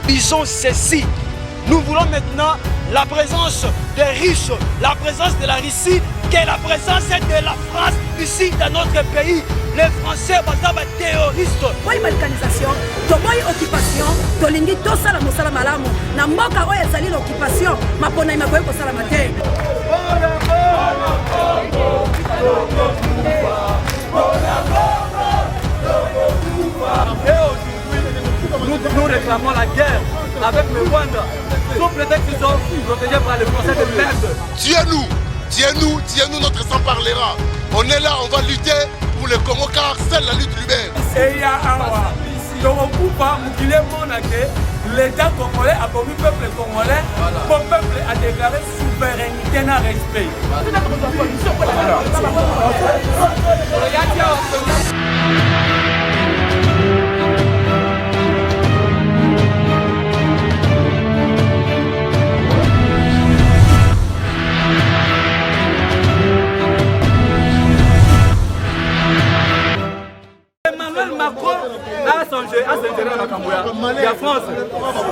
disons ceci. Nous voulons maintenant la présence des riches, la présence de la Russie, qui est la présence de la France ici dans notre pays. Les Français, bazaba terroristes. Moi balkanisation, to moi occupation, to lingi to sala mosala malamu. Na mboka oyo ezali l'occupation, mapona imakoye ko sala mate. Nous réclamons la guerre avec le Rwanda. Sous prétexte qu'ils sont protégés par les Français de merde. Tuez-nous, notre sang parlera. On est là, on va lutter pour le Congo car seule la lutte libère. L'État congolais a promis au peuple congolais, pour le peuple a déclaré souveraineté dans le respect. Emmanuel Macron a songé à s'intéresser à la Cambouya. La France,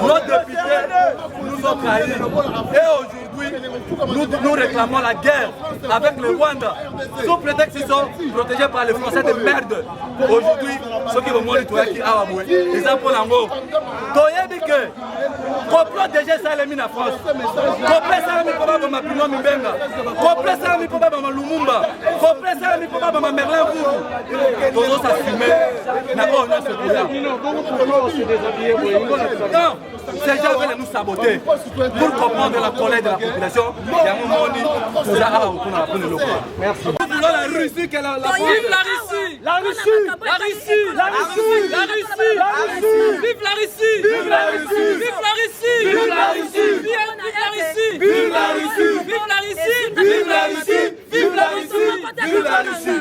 nos députés nous ont trahis. Et aujourd'hui, nous réclamons la guerre avec le Rwanda. Sous prétexte qu'ils sont protégés par les Français de merde. Aujourd'hui, ceux qui vont mourir, qui ils ont pour l'amour. Toyebi que, complot déjà ça les mis en France. Complot ça les mis pour ma Pino Mbenga. Complot ça les mis pour ma Lumumba. Complot ça les mis pour ma Merlin Bourou. Tout ça s'assumer. Non, ces gens veulent nous saboter pour comprendre la colère de la population. Il y a un moment où nous allons apprendre le quoi. Merci. Nous voulons la Russie qui est la France. Vive la Russie! La Russie! La Russie! La Russie! La Russie! Vive la Russie! Vive la Russie! Vive la Russie! Vive la Russie! Vive la Russie! Vive la Russie! Vive la Russie! Vive la Russie! Vive la Russie!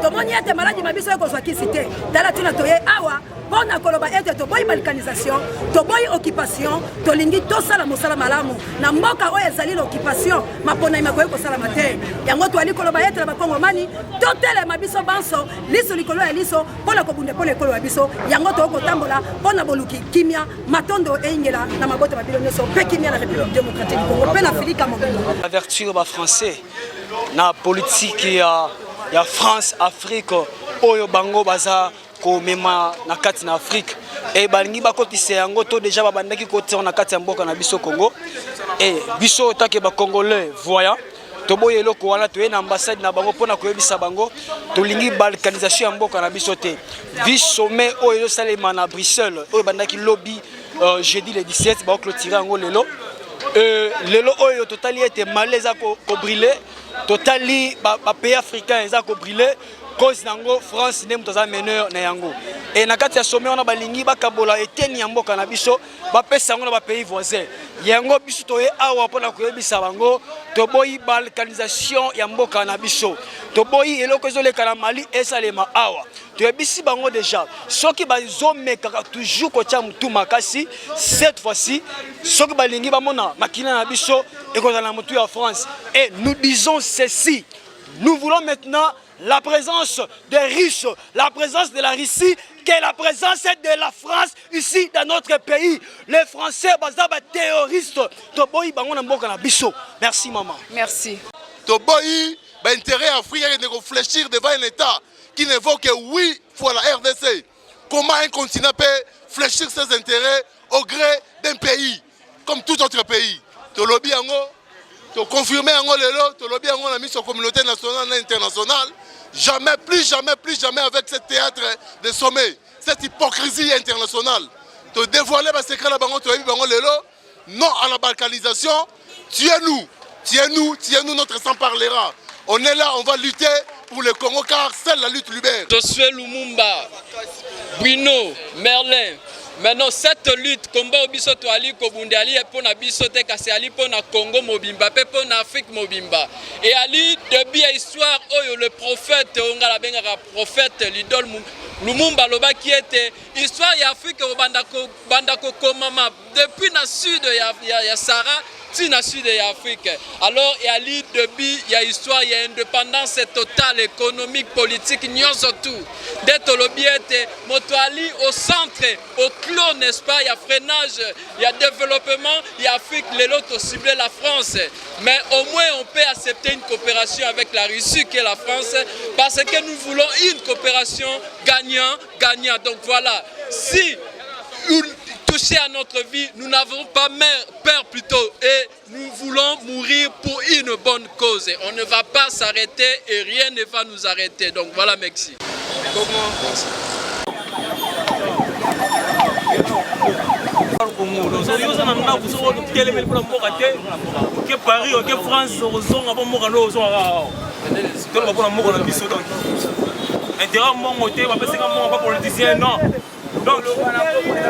tomoni ete maladi mabiso ekozwa kisi te tala tuna toye awa mpona koloba ete toboyi balkanisation toboyi occupation tolingi tosala mosala malamu na mboka oyo ezali l'occupation mapona imakoyi kosalama te yango toali koloba ete na bakongomani totelema biso banso liso likolo ya liso mpona kobunda mpona ekolo ya biso yango tokotambola mpona boluki kimia matondo eyingela na mabota mabilo nyonso mpe kimia na république démocratique du Congo mpe na filika mobilo avertir bafrançais na politique ya France Afrique oyo bango baza komema na kati na Afrique et balingi bakotisa yango to déjà babandaki kotia na kati ya mboka na biso Congo et biso take ba congolais voyant to boye eloko wana to na ambassade na bango pona koyebisa bango to lingi balkanisation ya mboka na biso te vi sommet oyo salema na Bruxelles oyo bandaki lobby jeudi le 17 ba clôturer yango lelo lelo oyo totali ete malaise ko brûler totali ba pays africains eza ko brûler cause nango France ne mutoza meneur na yango et na kati ya sommet on a balingi bakabola eteni ya mboka na biso ba pesa yango na ba pays voisins yango biso toye awa pona koyebisa bango to boyi balkanisation ya mboka na biso to boyi eloko ezoleka na Mali esalema awa to yebisi bango déjà soki bazomeka toujours kotia mutu makasi cette fois-ci soki balingi bamona makina na biso ekozala na mutu ya France et nous disons ceci nous voulons maintenant la présence des riches, la présence de la Russie, qui est la présence de la France ici dans notre pays. Les Français, bazaba terroristes. Toboyi bango na mboka na biso. Merci maman. Merci. Toboyi, intérêt africain de réfléchir devant un État qui ne vaut que oui pour la RDC. Comment un continent peut fléchir ses intérêts au gré d'un pays, comme tout autre pays. Tolobi yango, to confirmer yango lelo, tolobi yango na mise aux communautés nationales et internationales. Jamais, plus jamais avec ce théâtre de sommet, cette hypocrisie internationale. De dévoiler ma secret là bango lelo, non à la balkanisation, tuez-nous, notre sang parlera. On est là, on va lutter pour le Congo car seule la lutte libère. Josué Lumumba, Bruno, Merlin. Maintenant, cette lutte, combat au biso to ali kobunde ali pour na biso te kasi ali pour na Congo mobimba, pe pour na Afrique mobimba. Et ali depuis histoire oyo le prophète ongala bengaka prophète l'idole Lumumba loba qui était histoire ya Afrique bandako komama depuis na sud ya Sahara ntina sud ya Afrique. Alors il y a l'île de Bi, il y a histoire, il y a indépendance totale économique, politique, nyonso tout. Dès Tolobiete, Motoali au centre, au clos, n'est-ce pas? Il y a freinage, il y a développement, il y a Afrique, les autres ciblent la France. Mais au moins on peut accepter une coopération avec la Russie qui est la France parce que nous voulons une coopération gagnant-gagnant. Donc voilà, si toucher à notre vie, nous n'avons pas peur plutôt et nous voulons mourir pour une bonne cause. On ne va pas s'arrêter et rien ne va nous arrêter. Donc voilà, merci. Donc,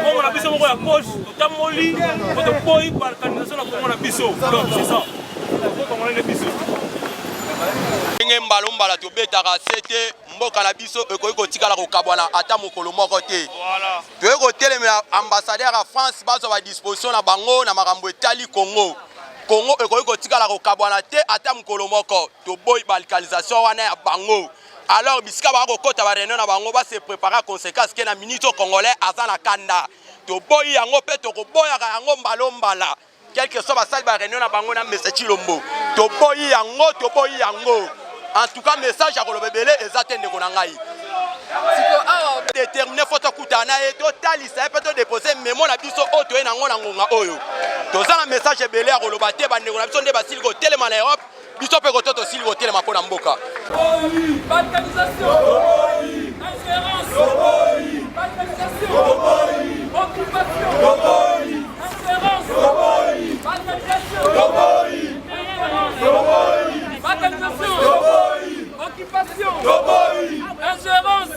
on a besoin de la poche, tamoli, de boy par organisation on a besoin. Donc c'est ça. On a besoin. Mbalombala to betara c'était mboka na biso ekoiko tikala ko kabwana ata mokolo moko te. Voilà. To eko telemela ambassadeur à France bazo ba disposition na bango na makambo etali Congo. Congo ekoiko tikala ko kabwana te ata mokolo moko. To boy balkanisation wana ya bango. Alors bisika ba ko kota ba réunion na bango ba se préparer conséquence ke na ministre congolais azana kanda. To boy yango pe to ko boya ka yango mbalombala. Quel que soit basali ba réunion na bango na message Chilombo. To boy yango. En tout cas message à kolobebele ezatende ko na ngai. Siko awa déterminer photo kutana et total ça peut te déposer mémo na biso auto na ngona ngonga oyo. To za na message ebele a kolobate ba ndeko na biso nde basili ko telema na Europe. Biso pe ko toto sili ko telema pona mboka. Balkanisation, ingérence, balkanisation, occupation, ingérence, balkanisation, balkanisation, occupation, ingérence,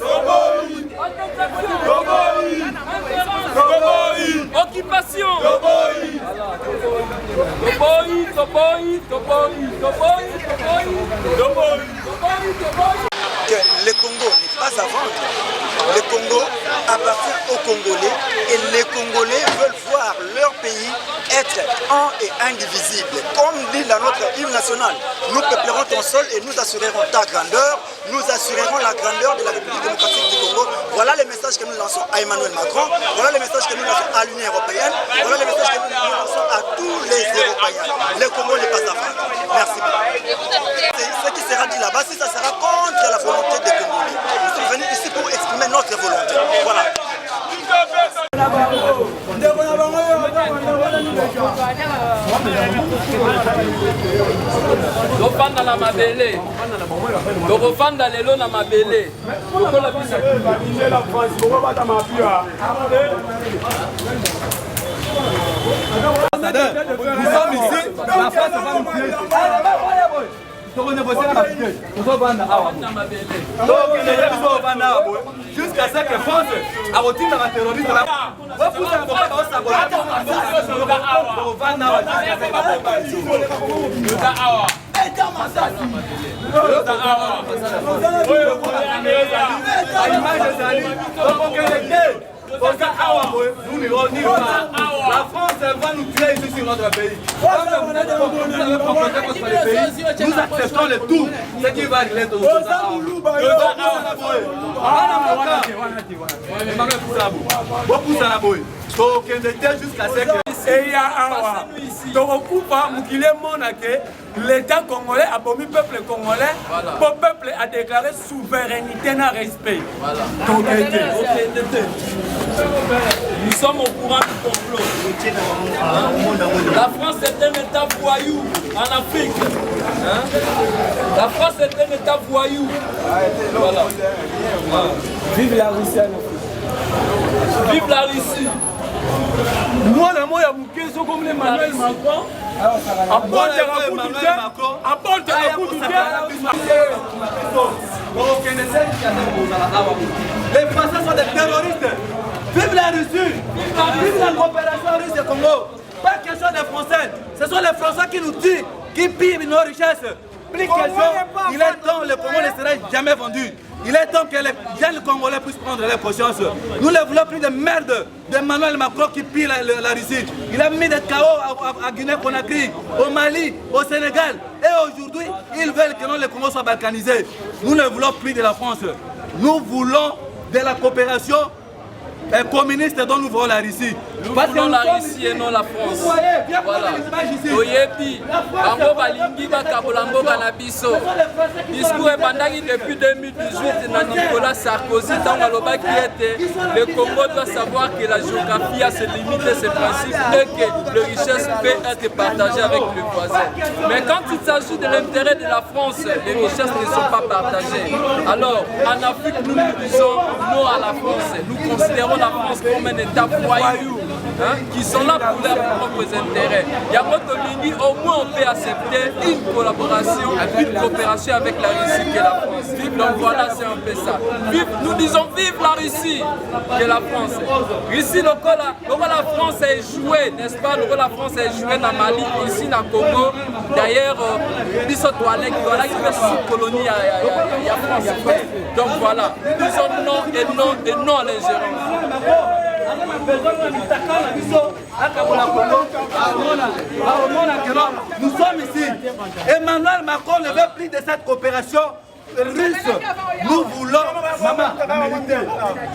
occupation, que le Congo n'est pas à vendre. Le Congo appartient aux Congolais et les Congolais veulent voir leur pays être un et indivisible. Comme dit dans notre hymne national, nous peuplerons ton sol et nous assurerons ta grandeur, nous assurerons la grandeur de la République démocratique du Congo. Voilà les messages que nous lançons à Emmanuel Macron, voilà les messages que nous lançons à l'Union européenne, voilà les messages que nous lançons à tous les Européens. Le Congo n'est pas à vendre. Merci beaucoup. Ce qui sera dit là-bas, si ça sera contre la volonté des Congolais. Nous sommes venus ici pour exprimer notre volonté. Voilà. Tofanda na mabele, tokofanda lelo na mabele. Lokola biso la France, pourquoi pas ta mafia? Nous sommes ici, la France va nous tuer. Jusqu'à ce que France a retiré la terroriste là. La France va nous tuer ici sur notre pays. Nous acceptons le tout. Ce qui va régler tout ça. Jusqu'à ce que l'État congolais a promis le peuple congolais, le peuple a déclaré souveraineté et respect. Nous sommes au courant du complot. La France est un État voyou en Afrique. La France est un État voyou. Voilà. Vive la Russie en Afrique. Vive la Russie. Moi, il y a beaucoup comme Emmanuel Macron. Apporte les Français sont des terroristes. Vive la Russie. Vive la coopération russe et Congo. Pas question des Français. Ce sont les Français qui nous tuent, qui pillent nos richesses. Plus question, il est temps, le Congo ne sera jamais vendu. Il est temps que les jeunes Congolais puissent prendre leur conscience. Nous ne voulons plus de merde d'Emmanuel Macron qui pille la Russie. Il a mis des chaos à Guinée-Conakry, au Mali, au Sénégal. Et aujourd'hui, ils veulent que les Congos soient balkanisés. Nous ne voulons plus de la France. Nous voulons de la coopération communiste dont nous voulons la Russie. Nous voulons la Russie et non la France. Voilà. Oyebi, bango balingi bakabola mboka na biso. Discours ebandaki depuis 2018 na Nicolas Sarkozy tant alobaki ete le Congo doit savoir que la géographie a ses limites et ses principes et que les richesses peuvent être partagées avec le voisin. Mais quand il s'agit de l'intérêt de la France, les richesses ne sont pas partagées. Alors, en Afrique, nous disons non à la France. Nous considérons la France comme un État voyou, qui sont là pour leurs propres intérêts. Yamotolingi, au moins on peut accepter une collaboration, une coopération avec la Russie que la France. Donc voilà, c'est un peu ça. Nous disons vive la Russie que la France. Russie, le la France est jouée, n'est-ce pas? Le la France est jouée dans Mali, ici dans Congo. D'ailleurs, Bissot Toilek, voilà qui fait sous-colonie à France. Donc voilà, nous disons non et non et non à l'ingérence. Nous sommes ici. Emmanuel Macron ne veut plus de cette coopération russe. Nous voulons, maman,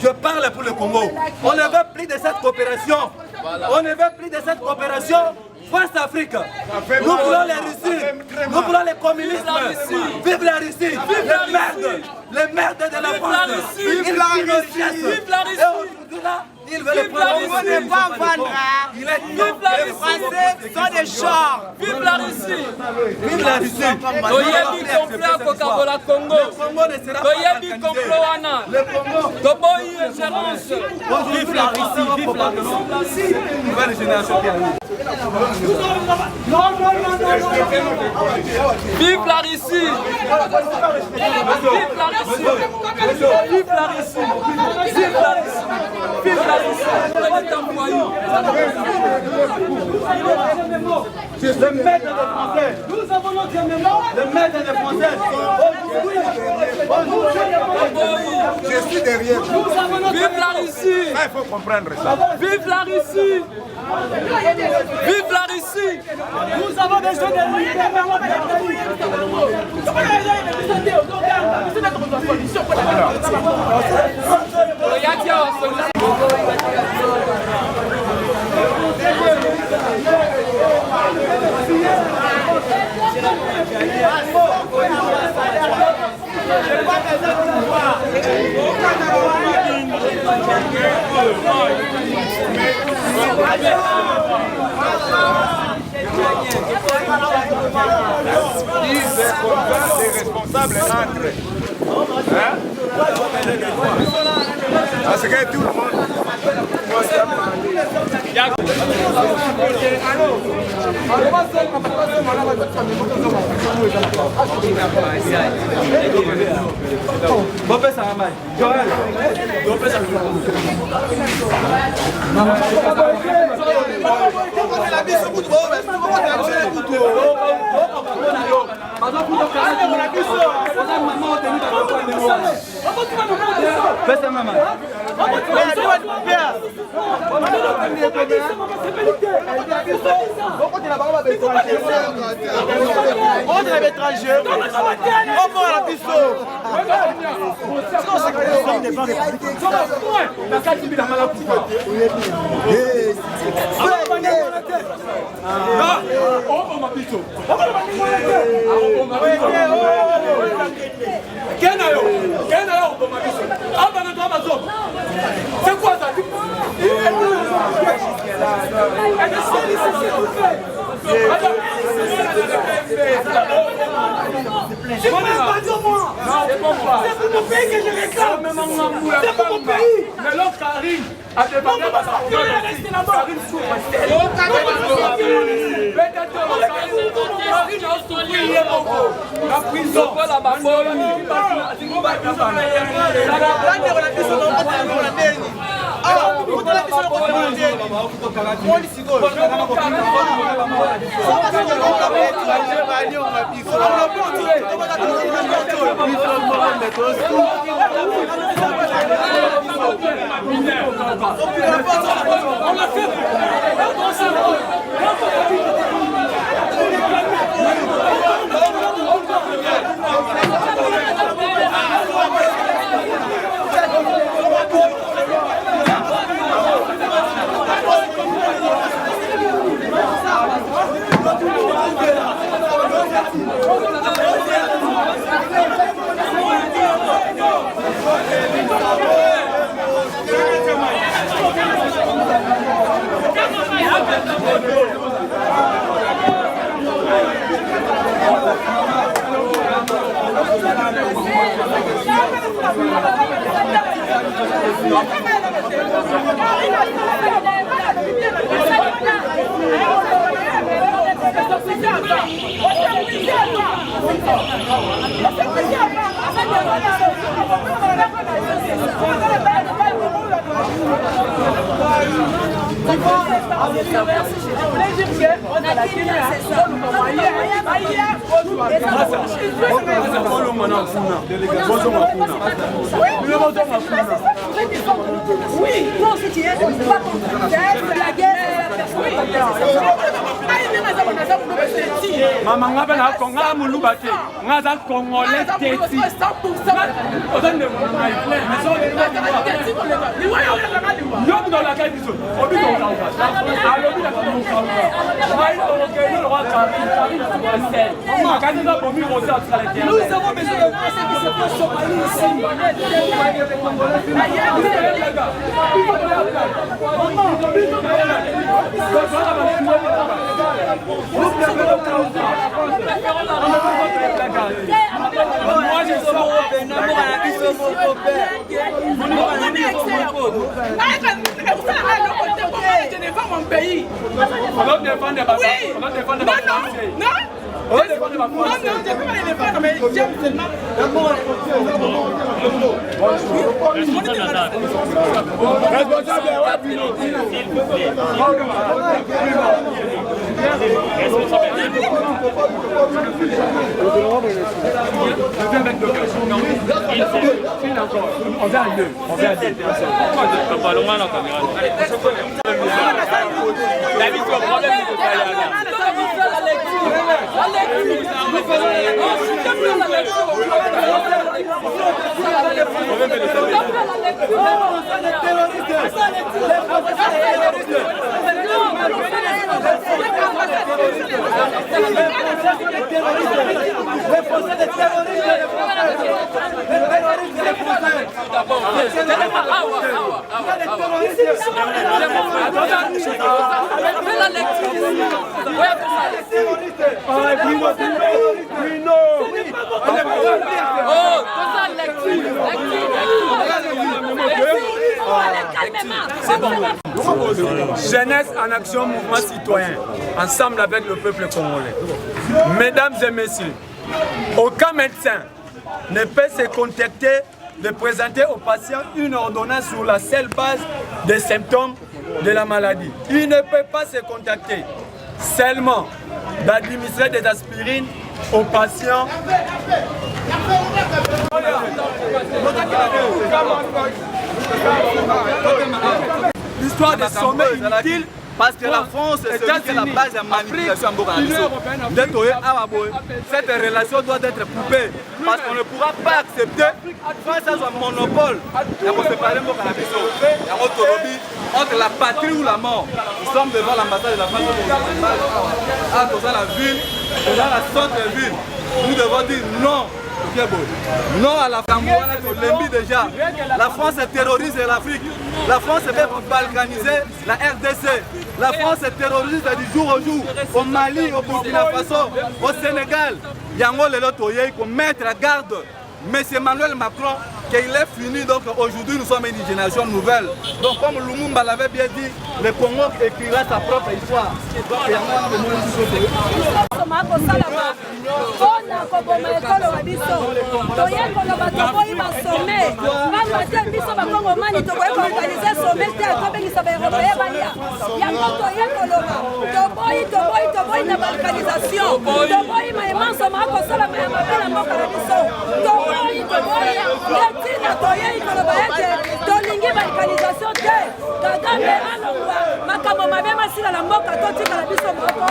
je parle pour le Congo. On ne veut plus de cette coopération. On ne veut plus de cette coopération France-Afrique. Nous voulons les Russes. Nous voulons les communistes. Vive la Russie. Les merdes de la France. Vive la Russie. Vive la Russie. Il veut les prendre. On ne peut pas vendre. Les Français sont des chars. Vive la Russie. Vive la Russie. Toyebi complot Coca-Cola Congo. Toyebi complot Wana. Toboyi ingérence. Vive la Russie. Vive la Russie. Nouvelle génération qui arrive. Vive la Russie. Vive la Russie. Vive la Russie. Vive la Russie. Vive la Russie. Le maître des Français. Nous avons notre mémoire. Le maître des Français. Je suis derrière. Vive la Russie. Il faut comprendre ça. Vive la Russie. Vive la Russie. Nous avons besoin de les responsables entre. Parce que tout le monde. C'est quoi ça? C'est pour mon pays que je réclame. C'est pour mon pays. Mais l'autre Karine a demandé à la prison. Oui, non, si tu es pas contre la guerre, Maman ngaba na konga muluba te ngaza congolais teti 100% odande mwana ifle mais on est dans la gueule biso obi to ka alobi la ka mai to ke le roi Kabila quand nous avons mis Rosa sur la terre nous avons besoin de ce qui se passe au Mali ici moi je suis mon pays. On défend des bâtiments. On défend des bâtiments. Non, non, je peux pas les défendre, mais j'aime seulement. On vient à deux. On vient à deux. La vie sur le problème, c'est que Jeunesse en action, mouvement citoyen, ensemble avec le peuple congolais. Mesdames et messieurs, aucun médecin ne peut se contenter de présenter aux patients une ordonnance sur la seule base des symptômes de la maladie. Il ne peut pas se contacter seulement d'administrer des aspirines aux patients. L'histoire des sommets inutiles parce que la France c'est la base de manipulation en cette relation doit être coupée parce qu'on ne pourra pas accepter face à un monopole entre la patrie ou la mort. Nous sommes devant l'ambassade de la France dans la ville, dans la centre-ville. Nous devons dire non. Non à la Cambouana, déjà. La France terrorise l'Afrique. La France veut balkaniser la RDC. La France terrorise du jour au jour. Au Mali, au Burkina Faso, au Sénégal. Yango le lotoye pour mettre la garde. Mais c'est Emmanuel Macron qu'il est fini. Donc aujourd'hui nous sommes une génération nouvelle. Donc comme Lumumba l'avait bien dit, le Congo écrira sa propre histoire. Donc toboyi na balkanisation toboyi maemanso makosala mayamabe na mboka na biso toboyi ndetina toyei koloba ete tolingi balkanisation te Kagame alongwa makambo mabe masila na mboka totikala biso moko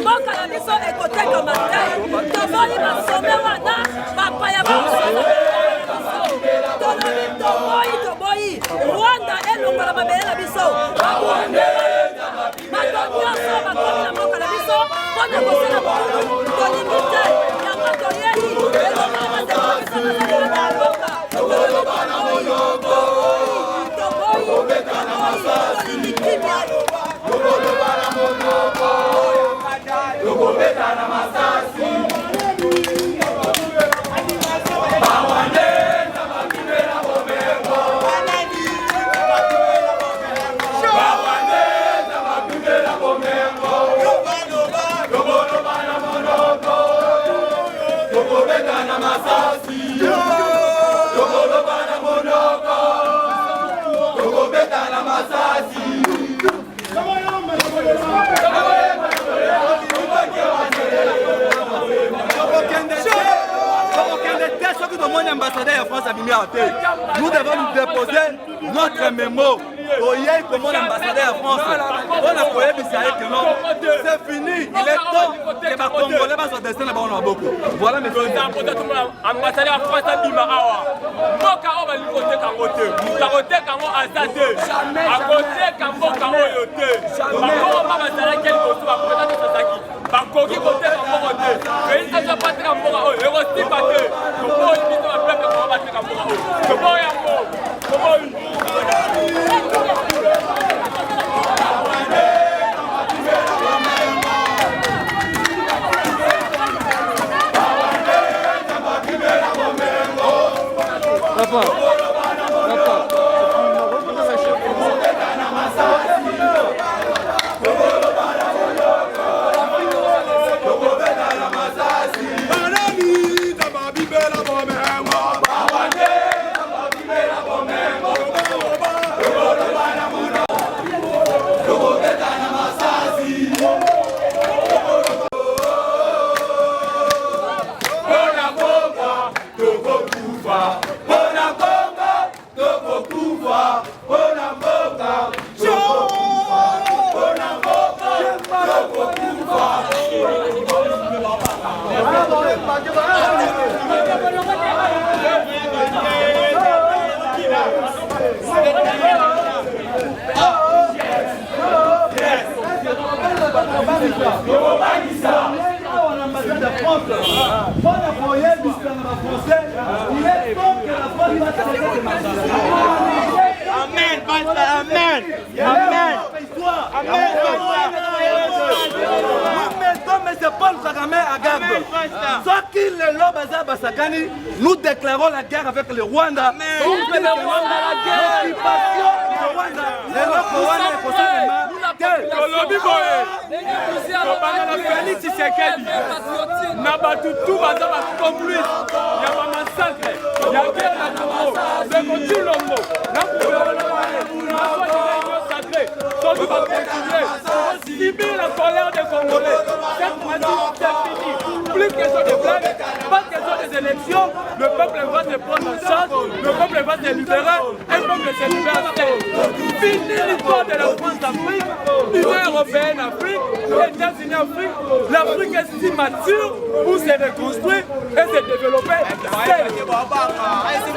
mboka na biso ekoteka matei toboyi basome wana bapaya toboyi rwanda elongola mabele na biso bato nyonso bakomi na mboka na biso mpona kosala bokulu tolingi te yango toyeli elongola matekomisonaaa mboka toboyi kimia Tokobetana masasi Bawane na makibela bomego Bawane na makibela bomego Tokobetana monoko Tokobetana masasi Tokobetana monoko Tokobetana masasi ambassadeur de France à Bimiaté. Nous devons nous déposer notre mémo. Oye, comme l'ambassadeur de France, on a croyé que c'est fini. Il est temps que les Congolais soient destinés là-bas beaucoup. Voilà mes frères. Ambassadeur de France à Bimahawa. Mboka oba likote kangote. Karote kango azate. Akote kango kango yote. Bakoro mama zala quel bosso bakota de Sasaki. Bakoki kote kango kote. Mais ça va pas kango o. Erosti pate. Kobo ibito ba peuple kango ba kango o. Kobo yango. Kobo. Bon appuyer le français, il est temps que la France va cesser de marcher. Amen, amen, amen. Comme M. Paul Kagame à garde. Soit qu'il est là, nous déclarons la guerre avec le Rwanda. Félix Tshisekedi na batutu baza bakomplis ya bamassacre ya guerre na Congo Seko Tshilombo na soki bakontinue osibir la colère des Congolais. Cette fois-ci, c'est fini. Plus question de blagues, pas question des élections. Le peuple va se prendre en charge, le peuple va se libérer, et le peuple se libère. Fini l'histoire de la France d'Afrique, l'Union européenne Afrique, les États-Unis Afrique. L'Afrique est si mature pour se reconstruire et se développer.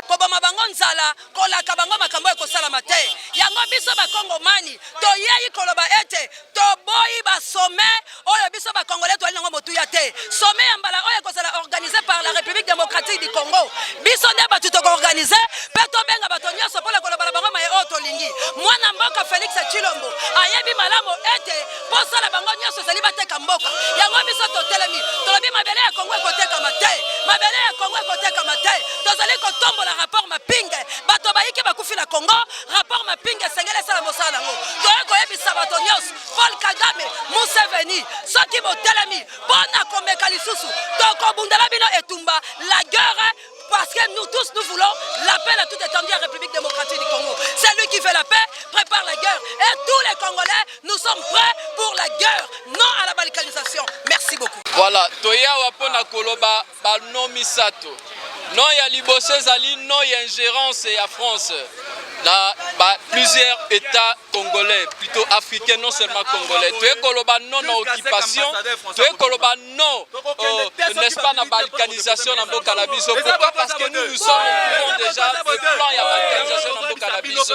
Kobama bango nzala kolaka bango makambo ekosala te yango biso bakongomani toyei koloba ete toboyi basome oyo biso bakongolais toali nango motuya te some ya mbala oyo ekosala organisé par la République démocratique du Congo biso nde batu tokoorganize mpe tobenga bato nyonso mpona koloba na bango maye oyo tolingi mwana mboka Félix Tshilombo ayebi malamu ete posala bango nyonso ezali bateka mboka yango biso totelemi tolobi mabele ya Congo ekotekama te mabele ya Congo ekotekama te tozali kotombola rapport mapinge bato bayiki bakufi na Congo rapport mapinge esengeli esala mosala yango toye koyebisa bato nyonso Paul Kagame Museveni soki botelemi mpona komeka lisusu tokobundela bino etumba la guerre. Parce que nous tous, nous voulons la paix à toute étendue à la République démocratique du Congo. C'est lui qui fait la paix, prépare la guerre. Et tous les Congolais, nous sommes prêts pour la guerre, non à la balkanisation. Merci beaucoup. Voilà, Toya Wapona Koloba, Balno Misato. Non, il y a Libosé Zali, non, il y a ingérence et à France. Là, plusieurs États congolais, plutôt africains, non seulement congolais. Tu es Koloba non à occupation, tu es Koloba non, n'est-ce pas, la balkanisation dans le cannabis. Pourquoi? Parce que nous sommes au courant déjà le plan de la balkanisation dans le cannabis.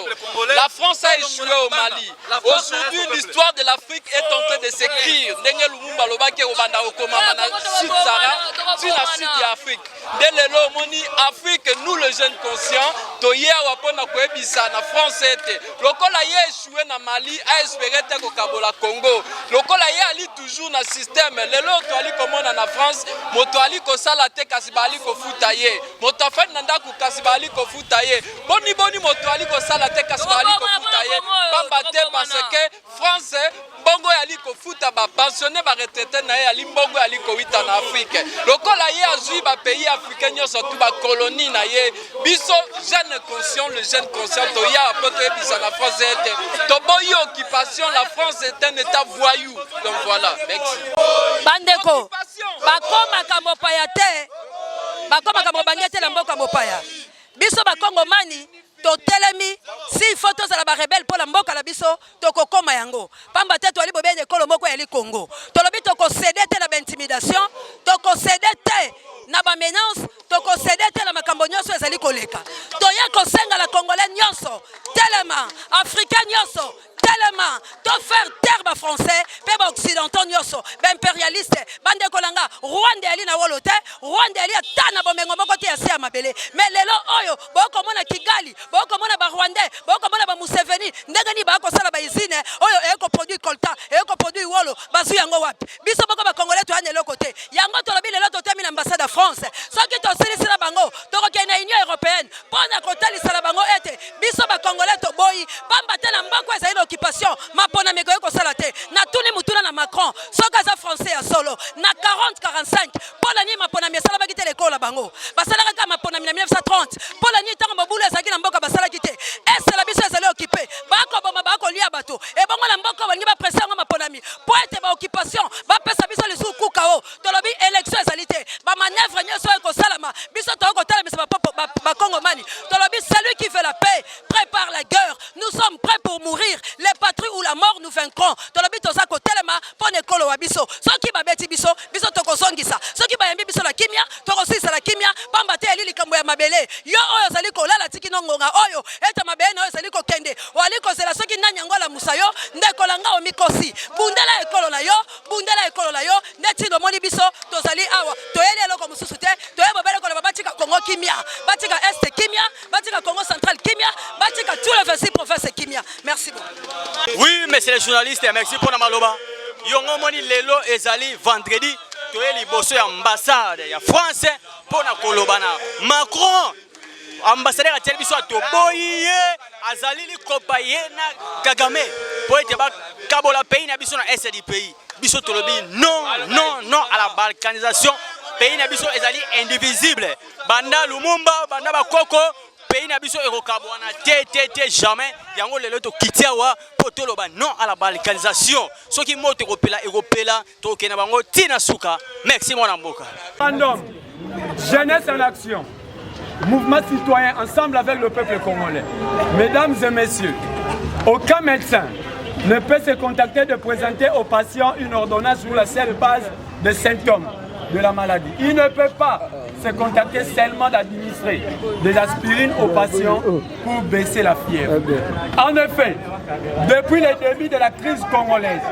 La France a échoué au Mali. Aujourd'hui, l'histoire de l'Afrique est en train de s'écrire. Afrique, nous les jeunes conscients, Toya Wapona Kwebisa na France était. Lokola ye échoué na Mali, a espéré te ko Kabola Congo. Lokola ye ali toujours na système. Lelo to ali komona na France, moto ali ko sala te kasibali ko futaye. Moto fa nanda ko kasibali ko futaye. Boni moto ali ko sala te kasibali ko futaye. Pamba te parce que France bongo ali ko futa ba pensionné ba retraité na ye ali bongo ali ko wita na Afrique. Lokola ye azui ba pays africain surtout ba colonie na ye. Biso jeune conscient, le jeune conscient toya poto ebisa na France était. Toboyi occupation, la France est un état voyou. Donc voilà, merci. Bandeko. Bakoma kamopaya te. Bakoma kamobangete na mboka mopaya. Biso bakongomani totelemi si photos à la rebelle pour la mboka la biso toko koma yango pamba te to ali bobene kolo moko ya li Congo tolobi toko céder te na intimidation toko céder te na ba menace toko céder te na makambo nyonso ezali koleka toya ko senga la congolais nyonso telema africain nyonso tellement to faire terre français pe ba occidentaux nyonso ba impérialiste bande kolanga Rwanda ali na wolote Rwanda ali atana bomengo moko te ya sia mabele mais lelo oyo boko mona Kigali boko mona ba Rwandais boko mona ba Museveni ndenge ni ba ko sala ba usine oyo eko produit coltan eko produit wolo bazu yango wapi biso boko ba congolais to ane lokote yango to lobi lelo to temi na ambassade de France soki to silisila bango to ko kena union européenne pona ko talisala bango ete biso ba congolais to boyi pamba te na mbako ezali occupation mapona meko ko sala te na tuni mutuna na Macron soka za français ya solo na 40-45 pola ni mapona mesala bakite l'école bango basala ka mapona 1930 pola ni tango mobulu ezaki na mboka basala kite est la biso ezali occupé bako boma bako lia bato e bongo na mboka balingi ba pression ngo maponami po ete ba occupation ba pesa biso les sous kukao tolobi élection ezali te ba manœuvre nyonso ko salama biso to ko tala misa ba Congomani tolobi celui qui fait la paix prépare la guerre nous sommes prêts pour mourir les patries ou la mort nous vaincrons tolobi to za ko telema pone kolo wa biso soki ba beti biso to ko songisa soki ba yambi biso la kimia to ko sisa la kimia pamba te ali likambo ya mabele yo oyo zali ko lala tiki nongonga oyo eta mabele oyo zali ko kende wali ko zela soki nanyangola musayo ndeko langa o mikosi bundela ekolo na yo ndeti no moni biso to zali awa to batika Congo central kimia, batika tous les 26 provinces kimia. Merci beaucoup. Oui, monsieur les journalistes, merci pour la maloba. Yongo moni lelo ezali vendredi, toye liboso ya ambassade ya France pour na kolobana. Macron ambassadeur a biso atoboye azali li kopaye na Kagame pour ete ba kabola pays na biso na est du pays. Biso tolobi non à la balkanisation. Pays na biso ezali indivisible. Banda Lumumba, banda bakoko, pays na biso ekokabwana te jamais. Yango lelo to kitia wa potoloba non à la balkanisation. Soki moto ekopela to kena bango tina suka. Merci mon amboka. Jeunesse en action. Mouvement citoyen ensemble avec le peuple congolais. Mesdames et messieurs, aucun médecin ne peut se contacter de présenter aux patients une ordonnance sur la seule base des symptômes de la maladie. Il ne peut pas se contacter seulement d'administrer des aspirines aux patients pour baisser la fièvre. En effet, depuis le début de la crise congolaise,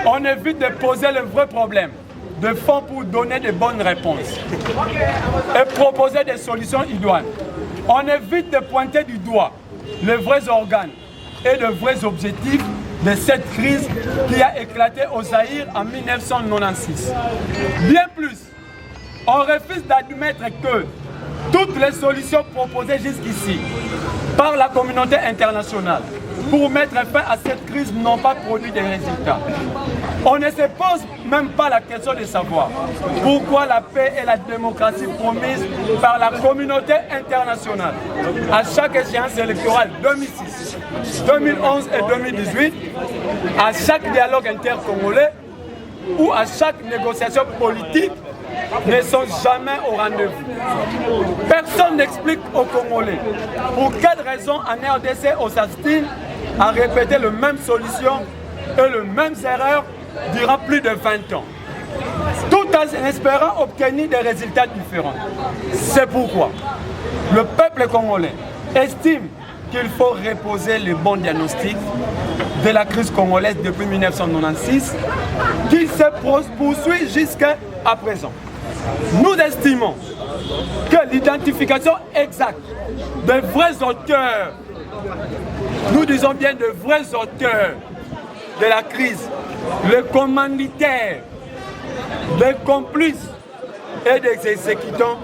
on évite de poser le vrai problème de fond pour donner de bonnes réponses et proposer des solutions idoines. On évite de pointer du doigt les vrais organes et de vrais objectifs de cette crise qui a éclaté au Zaïre en 1996. Bien plus, on refuse d'admettre que toutes les solutions proposées jusqu'ici par la communauté internationale pour mettre fin à cette crise n'ont pas produit de résultats. On ne se pose même pas la question de savoir pourquoi la paix et la démocratie promises par la communauté internationale à chaque échéance électorale 2006, 2011 et 2018, à chaque dialogue intercongolais ou à chaque négociation politique ne sont jamais au rendez-vous. Personne n'explique aux Congolais pour quelle raison en RDC on s'astine à répéter les mêmes solutions et les mêmes erreurs durant plus de 20 ans, tout en espérant obtenir des résultats différents. C'est pourquoi le peuple congolais estime qu'il faut reposer le bon diagnostic de la crise congolaise depuis 1996 qui se poursuit jusqu'à présent. Nous estimons que l'identification exacte des vrais auteurs, nous disons bien de vrais auteurs de la crise, les commanditaires, les complices et des exécutants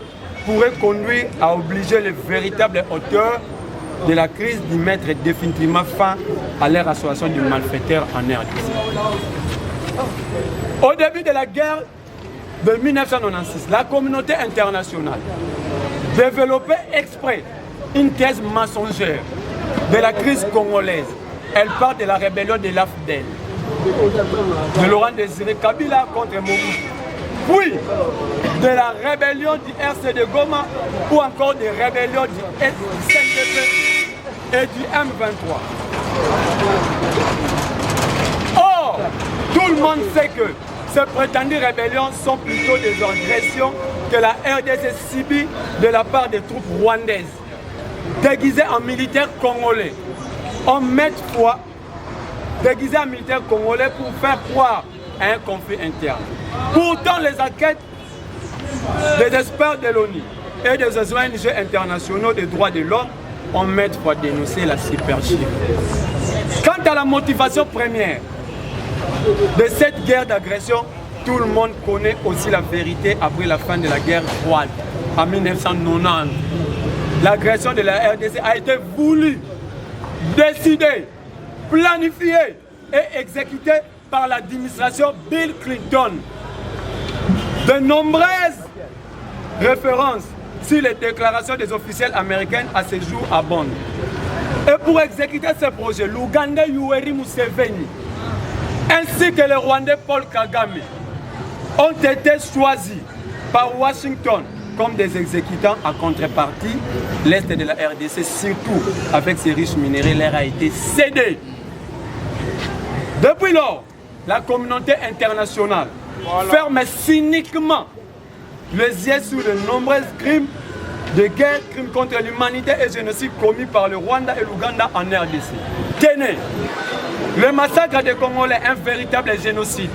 pourraient conduire à obliger les véritables auteurs de la crise d'y mettre définitivement fin à leur association de malfaiteurs en RDC. Au début de la guerre de 1996, la communauté internationale développait exprès une thèse mensongère de la crise congolaise. Elle part de la rébellion de l'AFDEL, de Laurent Désiré Kabila contre Mobutu, puis de la rébellion du RCD Goma ou encore des rébellions du SNDP et du M23. Or, tout le monde sait que ces prétendues rébellions sont plutôt des agressions que la RDC subit de la part des troupes rwandaises, déguisées en militaires congolais. On met foi déguisés en militaires congolais pour faire croire à un conflit interne. Pourtant, les enquêtes des experts de l'ONU et des ONG internationaux des droits de l'homme ont mis pour dénoncer la supercherie. Quant à la motivation première de cette guerre d'agression, tout le monde connaît aussi la vérité après la fin de la guerre froide en 1990. L'agression de la RDC a été voulue, décidée, planifiée et exécutée par l'administration Bill Clinton. De nombreuses références sur les déclarations des officiels américains à ce jour abondent. Et pour exécuter ce projet, l'Ougandais Yoweri Museveni ainsi que le Rwandais Paul Kagame ont été choisis par Washington comme des exécutants en contrepartie. L'Est de la RDC, surtout avec ses riches minéraux, leur a été cédé. Depuis lors, la communauté internationale ferme cyniquement les yeux sur de nombreux crimes de guerre, crimes contre l'humanité et génocide commis par le Rwanda et l'Ouganda en RDC. Tenez, le massacre des Congolais, un véritable génocide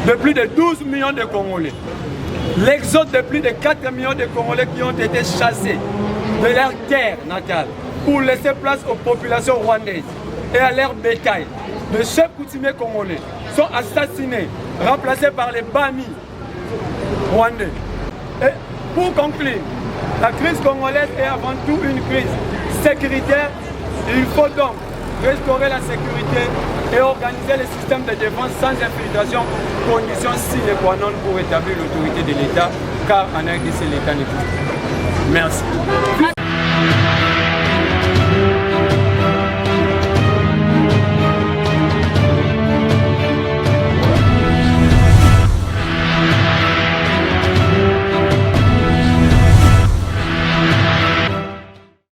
de plus de 12 millions de Congolais. L'exode de plus de 4 millions de Congolais qui ont été chassés de leur terre natale pour laisser place aux populations rwandaises et à leur bétail. Les chefs coutumiers congolais sont assassinés, remplacés par les Bami rwandais. Et pour conclure, la crise congolaise est avant tout une crise sécuritaire. Il faut donc restaurer la sécurité et organiser le système de défense sans infiltration, condition sine qua non pour établir l'autorité de l'État, car en RDC, l'État n'est plus. Merci.